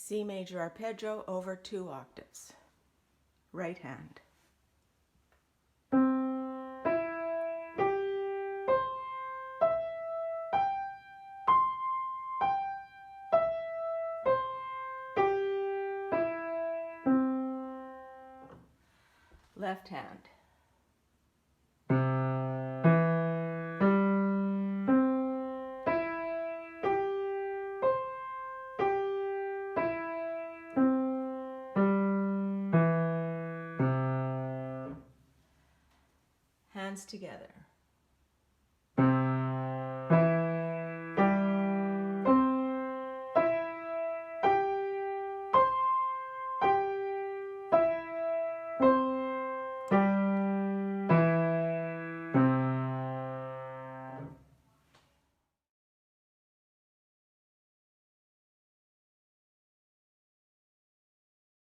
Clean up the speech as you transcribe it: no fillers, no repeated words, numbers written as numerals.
C major arpeggio over 2 octaves. Right hand. Left hand. Hands together.